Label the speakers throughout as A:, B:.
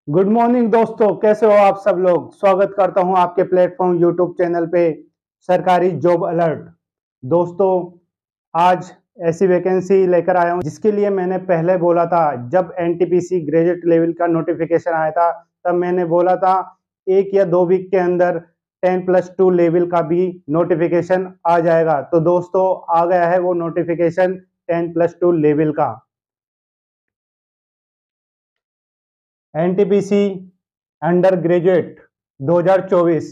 A: Good morning दोस्तों, कैसे हो आप सब लोग। स्वागत करता हूं आपके प्लेटफॉर्म यूट्यूब चैनल पे सरकारी जॉब अलर्ट। दोस्तों, आज ऐसी वैकेंसी लेकर आया हूं जिसके लिए मैंने पहले बोला था, जब एनटीपीसी ग्रेजुएट लेवल का नोटिफिकेशन आया था तब मैंने बोला था 1 या 2 वीक के अंदर 10+2 लेवल का भी नोटिफिकेशन आ जाएगा। तो दोस्तों, आ गया है वो नोटिफिकेशन 10+2 लेवल का। NTPC under graduate 2024।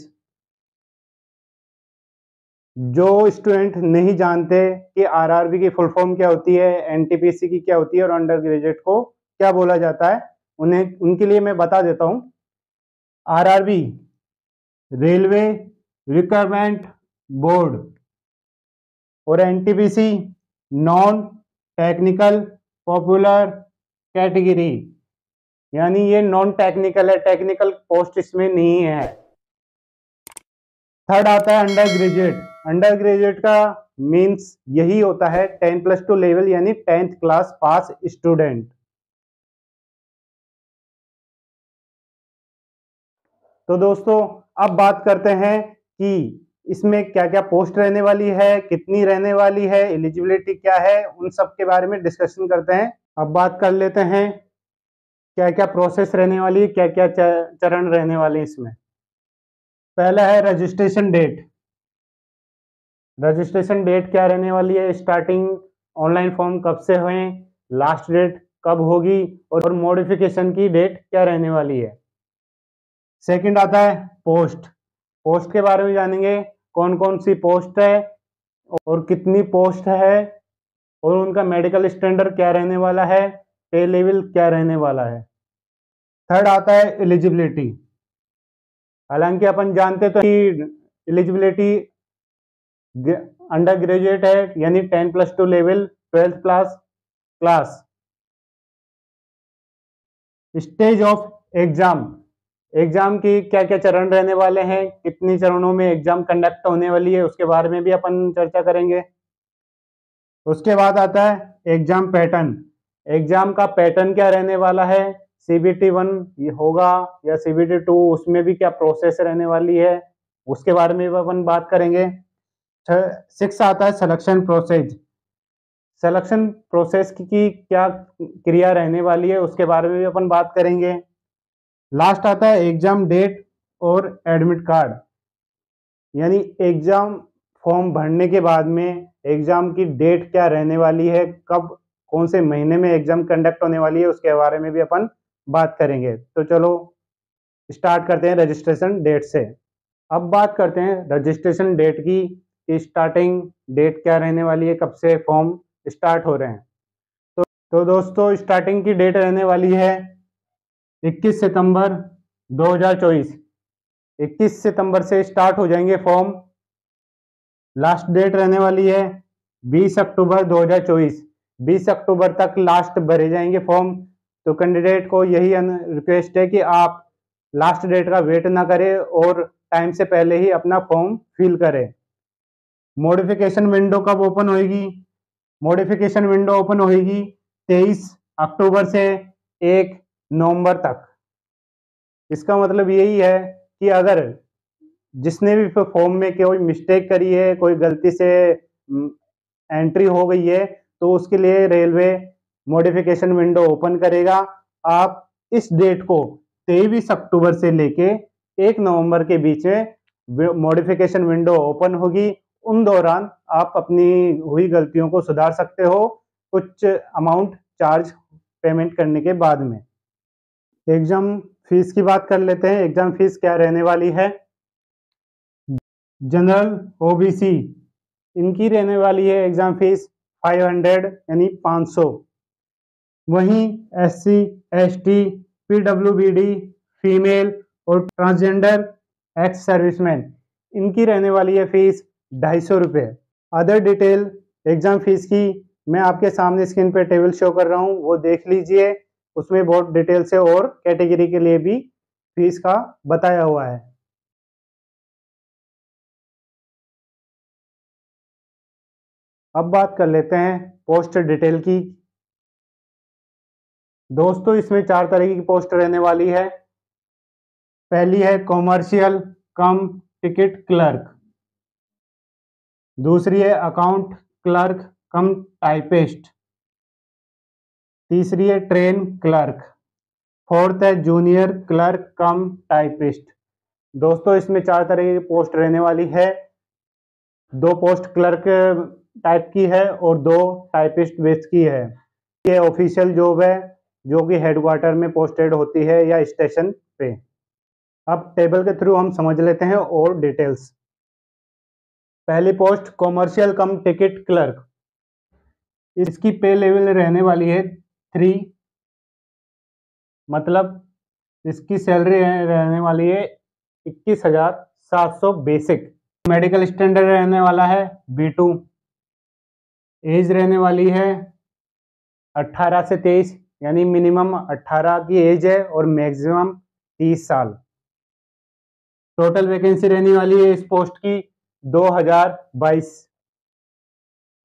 A: जो स्टूडेंट नहीं जानते कि आरआरबी की फुल फॉर्म क्या होती है, एनटीपीसी की क्या होती है और अंडर ग्रेजुएट को क्या बोला जाता है, उन्हें उनके लिए मैं बता देता हूं। आरआरबी रेलवे रिक्वायरमेंट बोर्ड और NTPC non technical popular category, यानी ये नॉन टेक्निकल है, टेक्निकल पोस्ट इसमें नहीं है। थर्ड आता है अंडर ग्रेजुएट। अंडर ग्रेजुएट का मीन्स यही होता है 10+2 लेवल, यानी 10th क्लास पास स्टूडेंट। तो दोस्तों, अब बात करते हैं कि इसमें क्या क्या पोस्ट रहने वाली है, कितनी रहने वाली है, एलिजिबिलिटी क्या है, उन सब के बारे में डिस्कशन करते हैं। अब बात कर लेते हैं क्या क्या प्रोसेस रहने वाली है, क्या क्या चरण रहने वाले हैं इसमें। पहला है रजिस्ट्रेशन डेट। रजिस्ट्रेशन डेट क्या रहने वाली है, स्टार्टिंग ऑनलाइन फॉर्म कब से हुए, लास्ट डेट कब होगी और मॉडिफिकेशन की डेट क्या रहने वाली है। सेकंड आता है पोस्ट। पोस्ट के बारे में जानेंगे, कौन कौन सी पोस्ट है और कितनी पोस्ट है और उनका मेडिकल स्टैंडर्ड क्या रहने वाला है, पे लेवल क्या रहने वाला है। थर्ड आता है एलिजिबिलिटी। हालांकि अपन जानते तो एलिजिबिलिटी अंडर ग्रेजुएट है, यानी 10+2 level 12th class. Stage of exam. Exam की क्या क्या चरण रहने वाले हैं, कितनी चरणों में एग्जाम कंडक्ट होने वाली है, उसके बारे में भी अपन चर्चा करेंगे। उसके बाद आता है एग्जाम पैटर्न। एग्जाम का पैटर्न क्या रहने वाला है, सीबीटी 1 होगा या सीबीटी 2, उसमें भी क्या प्रोसेस रहने वाली है, उसके बारे में भी अपन बात करेंगे। 6 आता है सिलेक्शन प्रोसेस। सिलेक्शन प्रोसेस की क्या क्रिया रहने वाली है, उसके बारे में भी अपन बात करेंगे। लास्ट आता है एग्जाम डेट और एडमिट कार्ड, यानी एग्जाम फॉर्म भरने के बाद में एग्जाम की डेट क्या रहने वाली है, कब कौन से महीने में एग्जाम कंडक्ट होने वाली है, उसके बारे में भी अपन बात करेंगे। तो चलो स्टार्ट करते हैं रजिस्ट्रेशन डेट से। अब बात करते हैं रजिस्ट्रेशन डेट की स्टार्टिंग डेट क्या रहने वाली है, कब से फॉर्म स्टार्ट हो रहे हैं। तो दोस्तों, स्टार्टिंग की डेट रहने वाली है 21 सितंबर 2024। 21 सितंबर से स्टार्ट हो जाएंगे फॉर्म। लास्ट डेट रहने वाली है 20 अक्टूबर 2024। 20 अक्टूबर तक लास्ट भरे जाएंगे फॉर्म। तो कैंडिडेट को यही रिक्वेस्ट है कि आप लास्ट डेट का वेट ना करें और टाइम से पहले ही अपना फॉर्म फिल करें। मॉडिफिकेशन विंडो कब ओपन होगी? मॉडिफिकेशन विंडो ओपन होगी 23 अक्टूबर से 1 नवंबर तक। इसका मतलब यही है कि अगर जिसने भी फॉर्म में कोई मिस्टेक करी है, कोई गलती से एंट्री हो गई है, तो उसके लिए रेलवे मॉडिफिकेशन विंडो ओपन करेगा। आप इस डेट को 23 अक्टूबर से लेके 1 नवंबर के बीच में मॉडिफिकेशन विंडो ओपन होगी। उन दौरान आप अपनी हुई गलतियों को सुधार सकते हो, कुछ अमाउंट चार्ज पेमेंट करने के बाद में। एग्जाम फीस की बात कर लेते हैं। एग्जाम फीस क्या रहने वाली है। जनरल ओबीसी इनकी रहने वाली है एग्जाम फीस 500, यानी 500। वहीं एससी, एसटी, पीडब्ल्यूबीडी, फीमेल और ट्रांसजेंडर एक्स सर्विसमैन, इनकी रहने वाली है फीस 250 रुपये। अदर डिटेल एग्जाम फीस की मैं आपके सामने स्क्रीन पे टेबल शो कर रहा हूँ, वो देख लीजिए। उसमें बहुत डिटेल से और कैटेगरी के लिए भी फीस का बताया हुआ है। अब बात कर लेते हैं पोस्ट डिटेल की। दोस्तों, इसमें 4 तरह की पोस्ट रहने वाली है। पहली है कॉमर्शियल कम टिकट क्लर्क, दूसरी है अकाउंट क्लर्क कम टाइपिस्ट, तीसरी है ट्रेन क्लर्क, फोर्थ है जूनियर क्लर्क कम टाइपिस्ट। दोस्तों इसमें 4 तरह की पोस्ट रहने वाली है, 2 पोस्ट क्लर्क टाइप की है और 2 टाइपिस्ट बेस की है। ये ऑफिशियल जॉब है जो कि हेडक्वार्टर में पोस्टेड होती है या स्टेशन पे। अब टेबल के थ्रू हम समझ लेते हैं और डिटेल्स। पहली पोस्ट कॉमर्शियल कम टिकट क्लर्क, इसकी पे लेवल रहने वाली है 3, मतलब इसकी सैलरी रहने वाली है 21,700 बेसिक। मेडिकल स्टैंडर्ड रहने वाला है B2, एज रहने वाली है 18 से 23, यानी मिनिमम 18 की एज है और मैक्सिमम 30 साल। टोटल वैकेंसी रहने वाली है इस पोस्ट की 2022।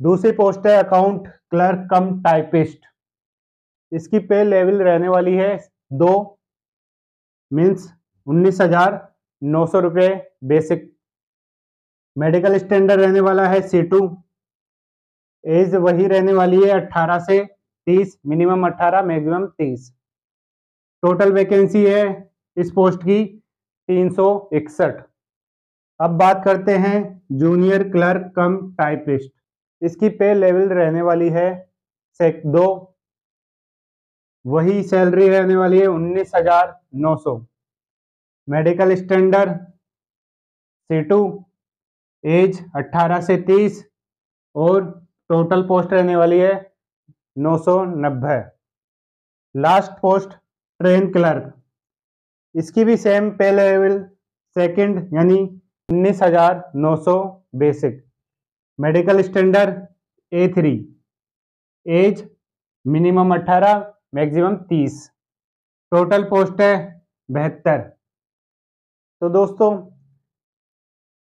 A: दूसरी पोस्ट है अकाउंट क्लर्क कम टाइपिस्ट, इसकी पे लेवल रहने वाली है 2, मीन्स 19,900 रुपये बेसिक। मेडिकल स्टैंडर्ड रहने वाला है C2, एज वही रहने वाली है 18 से 30, मिनिमम 18 मैक्सिमम 30। टोटल वैकेंसी है इस पोस्ट की 361। अब बात करते हैं जूनियर क्लर्क कम टाइपिस्ट, इसकी पे लेवल रहने वाली है सेक 2, वही सैलरी रहने वाली है 19,900। मेडिकल स्टैंडर्ड C2, एज 18 से 30 और टोटल पोस्ट रहने वाली है 990। लास्ट पोस्ट ट्रेन क्लर्क, इसकी भी सेम पे लेवल सेकंड, यानी 19,900 basic. Medical standard A3, age minimum 18 maximum 30। Total post है 72। तो दोस्तों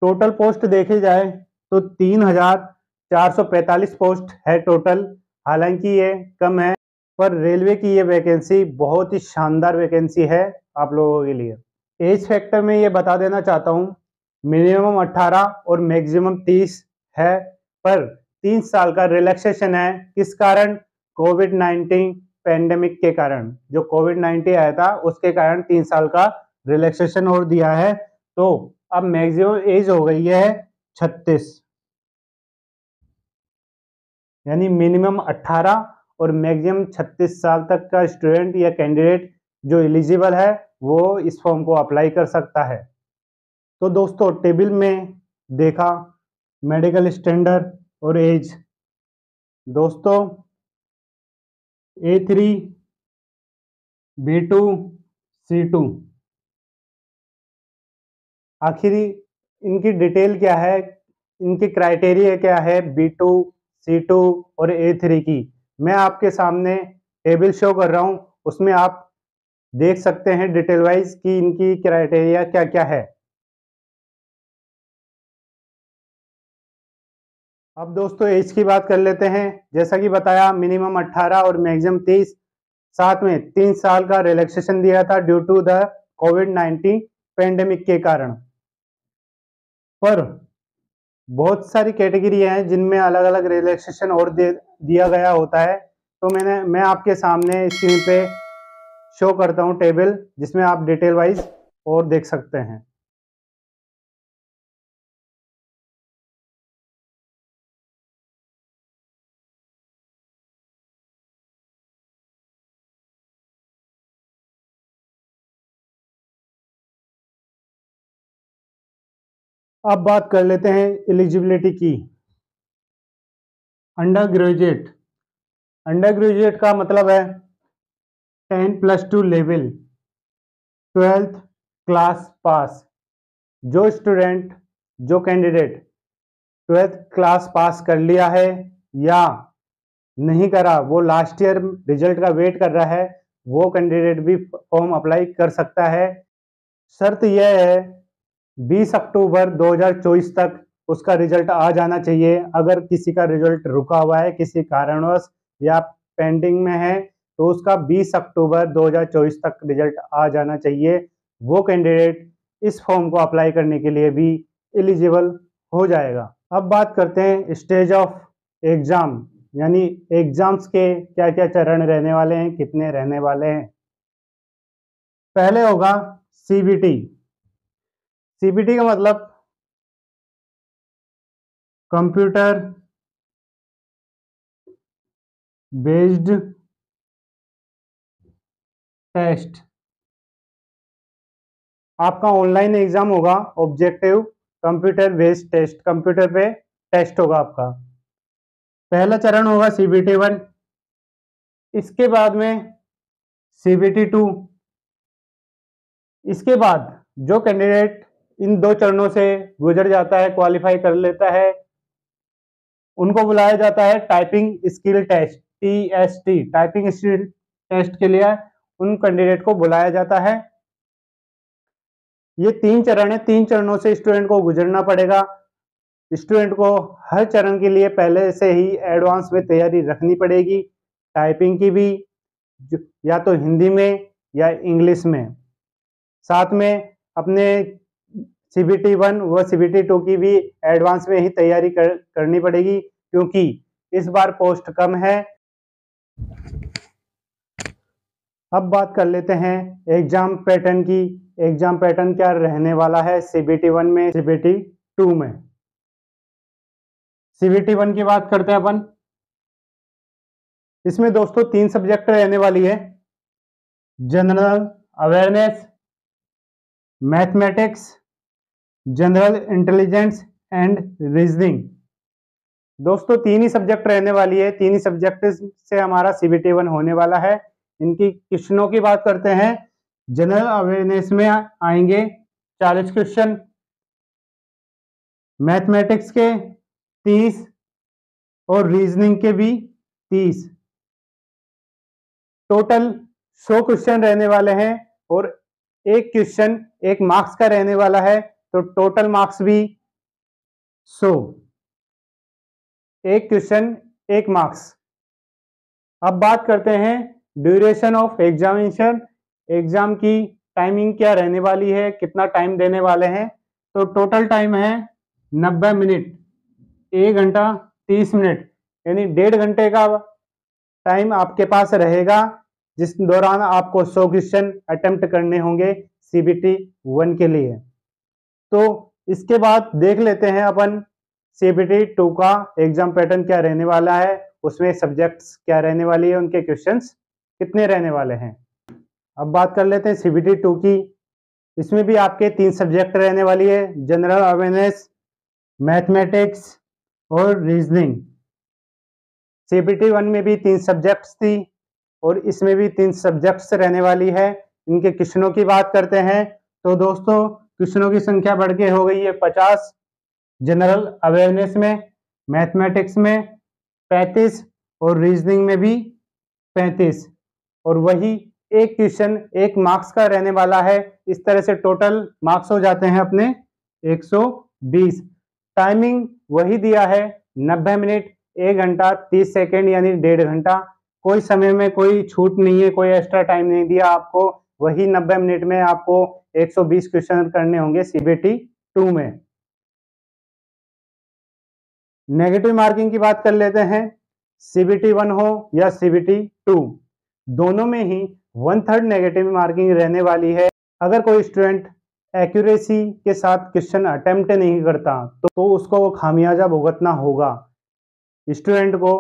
A: टोटल पोस्ट देखी जाए तो 3,445 पोस्ट है टोटल। हालांकि ये कम है, पर रेलवे की ये वैकेंसी बहुत ही शानदार वैकेंसी है आप लोगों के लिए। एज फैक्टर में ये बता देना चाहता हूँ, मिनिमम 18 और मैक्सिमम 30 है, पर 3 साल का रिलैक्सेशन है। किस कारण? कोविड-19 पैंडेमिक के कारण, जो कोविड-19 आया था उसके कारण 3 साल का रिलैक्सेशन और दिया है। तो अब मैक्सिमम एज हो गई है 36, यानी मिनिमम 18 और मैक्सिमम 36 साल तक का स्टूडेंट या कैंडिडेट जो एलिजिबल है वो इस फॉर्म को अप्लाई कर सकता है। तो दोस्तों टेबल में देखा मेडिकल स्टैंडर्ड और एज। दोस्तों A3, B2, C2, आखिरी इनकी डिटेल क्या है, इनकी क्राइटेरिया क्या है B2, C2 और A3 की, मैं आपके सामने टेबल शो कर रहा हूं, उसमें आप देख सकते हैं डिटेल वाइज कि इनकी क्राइटेरिया क्या क्या है। अब दोस्तों एज की बात कर लेते हैं। जैसा कि बताया मिनिमम 18 और मैक्सिमम 30, साथ में 3 साल का रिलैक्सेशन दिया था due to the covid pandemic के कारण। पर बहुत सारी कैटेगरी हैं जिनमें अलग अलग रिलैक्सेशन और दिया गया होता है। तो मैं आपके सामने स्क्रीन पे शो करता हूं टेबल, जिसमें आप डिटेल वाइज और देख सकते हैं। अब बात कर लेते हैं एलिजिबिलिटी की। अंडर ग्रेजुएट, अंडर ग्रेजुएट का मतलब है 10+2 लेवल, 12th क्लास पास। जो स्टूडेंट, जो कैंडिडेट 12th क्लास पास कर लिया है या नहीं करा, वो लास्ट ईयर रिजल्ट का वेट कर रहा है, वो कैंडिडेट भी फॉर्म अप्लाई कर सकता है। शर्त यह है 20 अक्टूबर 2024 तक उसका रिजल्ट आ जाना चाहिए। अगर किसी का रिजल्ट रुका हुआ है किसी कारणवश या पेंडिंग में है तो उसका 20 अक्टूबर 2024 तक रिजल्ट आ जाना चाहिए। वो कैंडिडेट इस फॉर्म को अप्लाई करने के लिए भी एलिजिबल हो जाएगा। अब बात करते हैं स्टेज ऑफ एग्जाम, यानी एग्जाम्स के क्या क्या चरण रहने वाले हैं, कितने रहने वाले हैं। पहले होगा सीबीटी। सीबीटी का मतलब कंप्यूटर बेस्ड टेस्ट। आपका ऑनलाइन एग्जाम होगा, objective computer based test, computer पे टेस्ट होगा आपका। पहला चरण होगा सीबीटी 1, इसके बाद में सीबीटी 2। इसके बाद जो कैंडिडेट इन 2 चरणों से गुजर जाता है, क्वालिफाई कर लेता है, उनको बुलाया जाता है typing skill test, TST. Typing skill test के लिए उन कैंडिडेट को बुलाया जाता है। ये 3 चरण है, 3 चरणों से स्टूडेंट को गुजरना पड़ेगा। स्टूडेंट को हर चरण के लिए पहले से ही एडवांस में तैयारी रखनी पड़ेगी, टाइपिंग की भी, या तो हिंदी में या इंग्लिश में। साथ में अपने सीबीटी 1 व सीबीटी 2 की भी एडवांस में ही तैयारी करनी पड़ेगी, क्योंकि इस बार पोस्ट कम है। अब बात कर लेते हैं एग्जाम पैटर्न की। एग्जाम पैटर्न क्या रहने वाला है सीबीटी 1 में, सीबीटी 2 में। सीबीटी 1 की बात करते हैं अपन। इसमें दोस्तों 3 सब्जेक्ट रहने वाली है, general awareness, mathematics, general intelligence and reasoning. दोस्तों 3 ही सब्जेक्ट रहने वाली है, 3 ही सब्जेक्ट से हमारा सीबीटी 1 होने वाला है। इनकी क्वेश्चनों की बात करते हैं। जनरल अवेयरनेस में आएंगे 40 क्वेश्चन, मैथमेटिक्स के 30 और रीजनिंग के भी 30। टोटल 100 क्वेश्चन रहने वाले हैं और एक क्वेश्चन 1 मार्क्स का रहने वाला है, तो टोटल मार्क्स भी 100। एक क्वेश्चन 1 मार्क्स। अब बात करते हैं ड्यूरेशन ऑफ एग्जामिनेशन। एग्जाम की टाइमिंग क्या रहने वाली है, कितना टाइम देने वाले हैं। तो टोटल टाइम है 90 मिनट, 1 घंटा 30 मिनट, यानी 1.5 घंटे का टाइम आपके पास रहेगा, जिस दौरान आपको 100 क्वेश्चन अटेम्प्ट करने होंगे सीबीटी 1 के लिए। तो इसके बाद देख लेते हैं अपन सीबीटी 2 का एग्जाम पैटर्न क्या रहने वाला है, उसमें सब्जेक्ट्स क्या रहने वाली है, उनके क्वेश्चंस कितने रहने वाले हैं। अब बात कर लेते हैं सीबीटी 2 की। इसमें भी आपके 3 सब्जेक्ट रहने वाली है, जनरल अवेयरनेस, मैथमेटिक्स और रीजनिंग। सीबीटी 1 में भी 3 सब्जेक्ट्स थी और इसमें भी 3 सब्जेक्ट्स रहने वाली है। इनके क्वेश्चनों की बात करते हैं तो दोस्तों क्वेश्चनों की संख्या बढ़ के हो गई है 50, जनरल अवेयरनेस में, मैथमेटिक्स में 35 और रीजनिंग में भी 35, और वही एक क्वेश्चन 1 मार्क्स का रहने वाला है। इस तरह से टोटल मार्क्स हो जाते हैं अपने 120। टाइमिंग वही दिया है 90 मिनट, 1 घंटा 30 सेकेंड, यानी 1.5 घंटा। कोई समय में कोई छूट नहीं है, कोई एक्स्ट्रा टाइम नहीं दिया आपको। वही 90 मिनट में आपको 120 क्वेश्चन करने होंगे सीबीटी 2 में। नेगेटिव मार्किंग की बात कर लेते हैं। सीबीटी 1 हो या सीबीटी 2, दोनों में ही 1/3 नेगेटिव मार्किंग रहने वाली है। अगर कोई स्टूडेंट एक्यूरेसी के साथ क्वेश्चन अटेम्प्ट नहीं करता तो उसको वो खामियाजा भुगतना होगा। स्टूडेंट को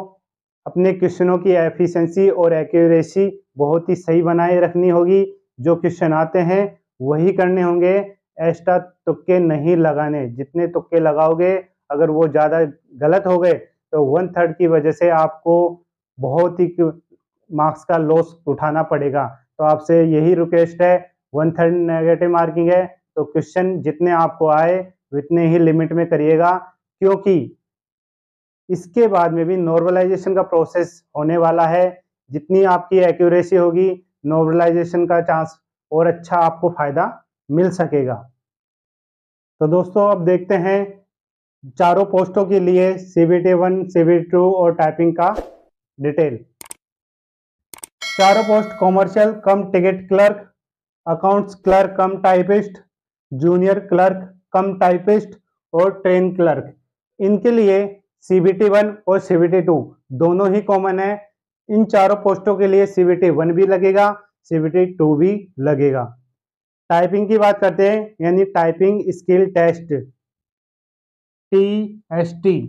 A: अपने क्वेश्चनों की एफिशिएंसी और एक्यूरेसी बहुत ही सही बनाए रखनी होगी। जो क्वेश्चन आते हैं वही करने होंगे, एक्स्ट्रा तुक्के नहीं लगाने। जितने तुक्के लगाओगे अगर वो ज़्यादा गलत हो गए तो 1/3 की वजह से आपको बहुत ही मार्क्स का लॉस उठाना पड़ेगा। तो आपसे यही रिक्वेस्ट है, 1/3 नेगेटिव मार्किंग है तो क्वेश्चन जितने आपको आए उतने ही लिमिट में करिएगा, क्योंकि इसके बाद में भी नॉर्मलाइजेशन का प्रोसेस होने वाला है। जितनी आपकी एक्यूरेसी होगी, नॉर्मलाइजेशन का चांस और अच्छा आपको फायदा मिल सकेगा। तो दोस्तों अब देखते हैं चारों पोस्टों के लिए सीबीटी 1, सीबीटी 2 और टाइपिंग का डिटेल। चारों पोस्ट कॉमर्शियल कम टिकट क्लर्क, अकाउंट्स क्लर्क कम टाइपिस्ट, जूनियर क्लर्क कम टाइपिस्ट और ट्रेन क्लर्क, इनके लिए CBT 1 और CBT 2 दोनों ही कॉमन है। इन चारों पोस्टों के लिए CBT 1 भी लगेगा, CBT 2 भी लगेगा। टाइपिंग की बात करते हैं, यानी typing skill test, TST।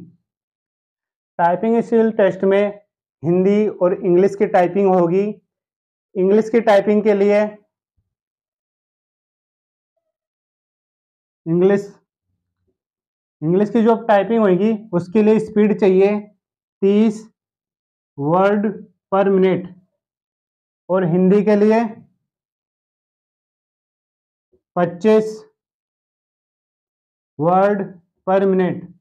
A: Typing skill test में हिंदी और इंग्लिश की टाइपिंग होगी। इंग्लिश की टाइपिंग के लिए इंग्लिश की जो टाइपिंग होगी उसके लिए स्पीड चाहिए 30 वर्ड पर मिनट, और हिंदी के लिए 25 वर्ड पर मिनट।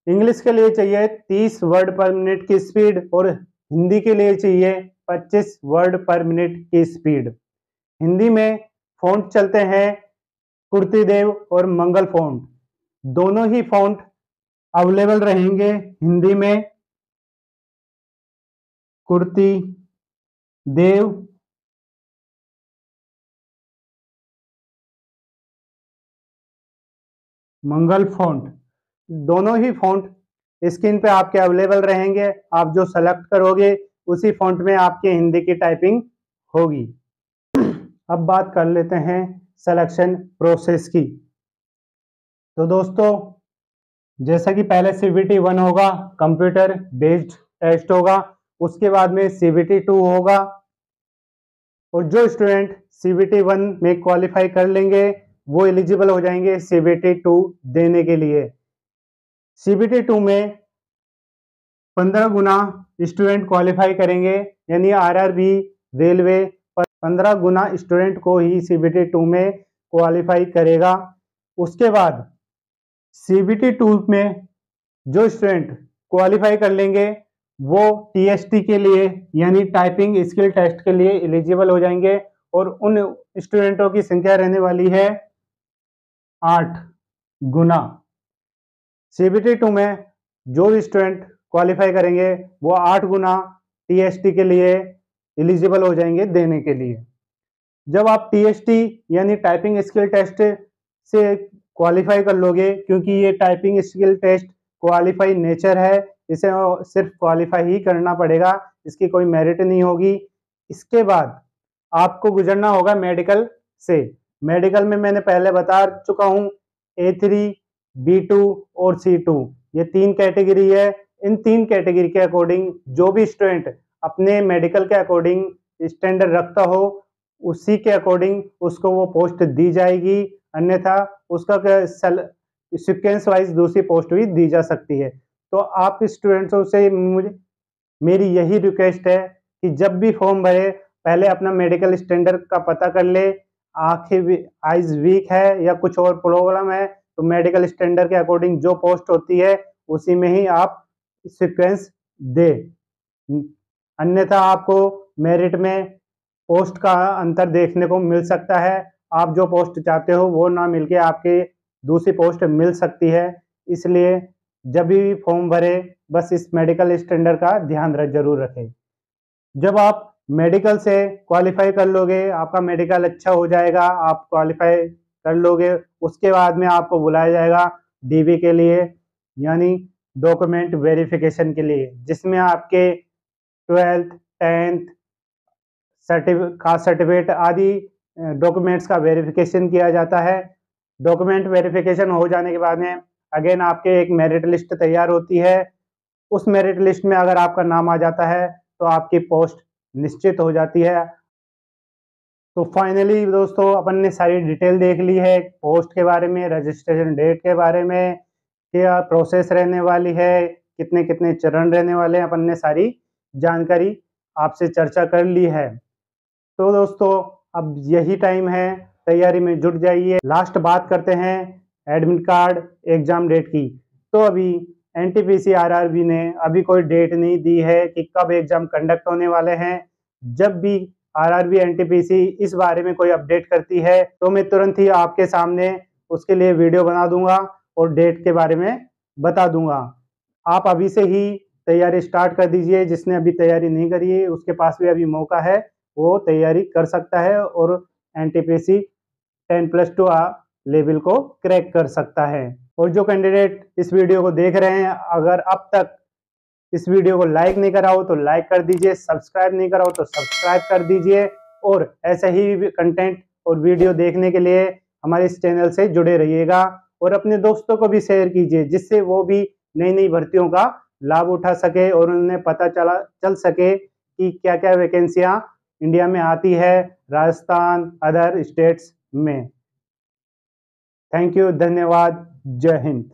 A: इंग्लिश के लिए चाहिए 30 वर्ड पर मिनट की स्पीड और हिंदी के लिए चाहिए 25 वर्ड पर मिनट की स्पीड। हिंदी में फॉन्ट चलते हैं कुर्तीदेव और मंगल फॉन्ट, दोनों ही फॉन्ट अवेलेबल रहेंगे हिंदी में कुर्ती देव मंगल फॉन्ट, दोनों ही फॉन्ट स्क्रीन पे आपके अवेलेबल रहेंगे। आप जो सेलेक्ट करोगे उसी फॉन्ट में आपके हिंदी की टाइपिंग होगी। अब बात कर लेते हैं सिलेक्शन प्रोसेस की। तो दोस्तों, जैसा कि पहले CBT 1 होगा, कंप्यूटर बेस्ड टेस्ट होगा, उसके बाद में CBT 2 होगा, और जो स्टूडेंट CBT 1 में क्वालिफाई कर लेंगे वो एलिजिबल हो जाएंगे CBT 2 देने के लिए। CBT 2 में 15 गुना स्टूडेंट क्वालिफाई करेंगे, यानी RRB रेलवे 15 गुना स्टूडेंट को ही CBT 2 में क्वालिफाई करेगा। उसके बाद CBT 2 में जो स्टूडेंट क्वालिफाई कर लेंगे वो TST के लिए, यानी टाइपिंग स्किल टेस्ट के लिए एलिजिबल हो जाएंगे, और उन स्टूडेंटों की संख्या रहने वाली है 8 गुना। CBT 2 में जो स्टूडेंट क्वालिफाई करेंगे वो 8 गुना TST के लिए एलिजिबल हो जाएंगे देने के लिए। जब आप TST यानी टाइपिंग स्किल टेस्ट से क्वालिफाई कर लोगे, क्योंकि ये typing skill test qualify nature है, इसे सिर्फ क्वालिफाई ही करना पड़ेगा, इसकी कोई मेरिट नहीं होगी। इसके बाद आपको गुजरना होगा मेडिकल से। मेडिकल में मैंने पहले बता चुका हूँ, A3, B2 और C2 ये 3 कैटेगरी है। इन 3 कैटेगरी के अकॉर्डिंग जो भी स्टूडेंट अपने मेडिकल के अकॉर्डिंग स्टैंडर्ड रखता हो उसी के अकॉर्डिंग उसको वो पोस्ट दी जाएगी, अन्यथा उसका सीक्वेंस वाइज दूसरी पोस्ट भी दी जा सकती है। तो आप स्टूडेंट्सों से मेरी यही रिक्वेस्ट है कि जब भी फॉर्म भरे पहले अपना मेडिकल स्टैंडर्ड का पता कर ले। आइज वीक है या कुछ और प्रॉब्लम है तो मेडिकल स्टैंडर्ड के अकॉर्डिंग जो पोस्ट होती है उसी में ही आप सीक्वेंस दे, अन्यथा आपको मेरिट में पोस्ट का अंतर देखने को मिल सकता है। आप जो पोस्ट चाहते हो वो ना मिलके आपके दूसरी पोस्ट मिल सकती है। इसलिए जब भी फॉर्म भरे बस इस मेडिकल स्टैंडर्ड का ध्यान जरूर रखें। जब आप मेडिकल से क्वालिफाई कर लोगे, आपका मेडिकल अच्छा हो जाएगा, आप क्वालिफाई कर लोगे, उसके बाद में आपको बुलाया जाएगा DV के लिए, यानी डॉक्यूमेंट वेरिफिकेशन के लिए, जिसमें आपके 12th 10th कास्ट सर्टिफिकेट आदि डॉक्यूमेंट्स का वेरिफिकेशन किया जाता है। डॉक्यूमेंट वेरिफिकेशन हो जाने के बाद में अगेन आपके एक मेरिट लिस्ट तैयार होती है। उस मेरिट लिस्ट में अगर आपका नाम आ जाता है तो आपकी पोस्ट निश्चित हो जाती है। तो फाइनली दोस्तों, अपन ने सारी डिटेल देख ली है पोस्ट के बारे में, रजिस्ट्रेशन डेट के बारे में, क्या प्रोसेस रहने वाली है, कितने कितने चरण रहने वाले हैं, अपन ने सारी जानकारी आपसे चर्चा कर ली है। तो दोस्तों, अब यही टाइम है, तैयारी में जुट जाइए। लास्ट बात करते हैं एडमिट कार्ड एग्जाम डेट की। तो अभी NTPC RRB ने अभी कोई डेट नहीं दी है कि कब एग्जाम कंडक्ट होने वाले हैं। जब भी RRB NTPC इस बारे में कोई अपडेट करती है तो मैं तुरंत ही आपके सामने उसके लिए वीडियो बना दूंगा और डेट के बारे में बता दूंगा। आप अभी से ही तैयारी स्टार्ट कर दीजिए। जिसने अभी तैयारी नहीं करी है उसके पास भी अभी मौका है, वो तैयारी कर सकता है और NTPC 10+2 लेवल को क्रैक कर सकता है। और जो कैंडिडेट इस वीडियो को देख रहे हैं, अगर अब तक इस वीडियो को लाइक नहीं करा हो तो लाइक कर दीजिए, सब्सक्राइब नहीं करा हो तो सब्सक्राइब कर दीजिए, और ऐसे ही कंटेंट और वीडियो देखने के लिए हमारे इस चैनल से जुड़े रहिएगा और अपने दोस्तों को भी शेयर कीजिए, जिससे वो भी नई नई भर्तियों का लाभ उठा सके और उन्हें पता चल सके कि क्या क्या वैकेंसियां इंडिया में आती है, राजस्थान, अदर स्टेट्स में। थैंक यू, धन्यवाद, जय हिंद।